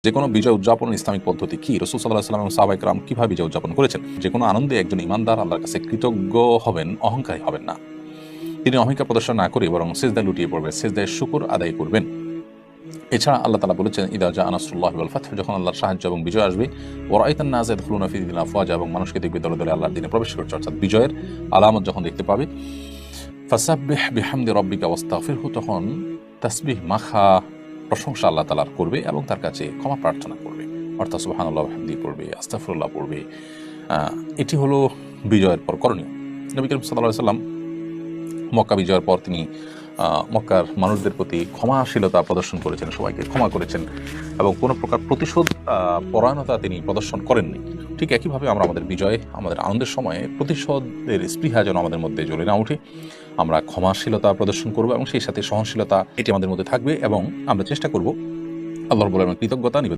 যে কোনো বিজয় উদযাপনের ইসলামিক পদ্ধতি কি? রাসূল সাল্লাল্লাহু আলাইহি ওয়াসাল্লাম এবং সাহাবায়ে কেরাম কিভাবে বিজয় উদযাপন করেছেন? যে কোনো আনন্দে একজন ঈমানদার আল্লাহর কাছে কৃতজ্ঞ হবেন, অহংকারী হবেন না। তিনি অহংকার প্রদর্শন না করে বরং সিজদায় লুটিয়ে পড়বেন, সিজদায় শুকর আদায় করবেন। এছাড়া আল্লাহ তাআলা বলেছেন, ইদা জাআ নাসরুল্লাহি ওয়াল ফাতহ, যখন আল্লাহর সাহায্য এবং বিজয় আসবে, ওয়া রাআইতান নাসা ইয়াদখুলুনা ফি দীনিল্লাহি আফওয়াজা, এবং মানুষকে দেখবে দলে দলে আল্লাহর দ্বীনে প্রবেশ করছে, অর্থাৎ বিজয়ের আলামত যখন দেখতে পাবে। ফাসাব্বিহ বিহামদি রাব্বিকা ওয়াস্তাগফিরহু, তখন তাসবিহ মাখা প্রশংসা আল্লাহ তাআলার করবে এবং তার কাছে ক্ষমা প্রার্থনা করবে, অর্থাৎ সুবহানাল্লাহ ওয়া বিহামদিহি পড়বে, আস্তাগফিরুল্লাহ পড়বে। এটি হলো বিজয়ের পর করণীয়। নবী করিম সাল্লাল্লাহু আলাইহি ওয়াসাল্লাম মক্কা বিজয়ের পর তিনি মক্কার মানুষদের প্রতি ক্ষমাশীলতা প্রদর্শন করেছেন, সবাইকে ক্ষমা করেছেন এবং কোনো প্রকার প্রতিশোধ পরায়ণতা তিনি প্রদর্শন করেননি। ঠিক একইভাবে আমরা আমাদের বিজয়ে, আমাদের আনন্দের সময়ে প্রতিশোধের স্পৃহা যেন আমাদের মধ্যে জ্বলে না উঠে, আমরা ক্ষমাশীলতা প্রদর্শন করব এবং সেই সাথে সহনশীলতা এটি আমাদের মধ্যে থাকবে এবং আমরা চেষ্টা করব আল্লাহ রাব্বুল আলামিনের কৃতজ্ঞতা নিবেদন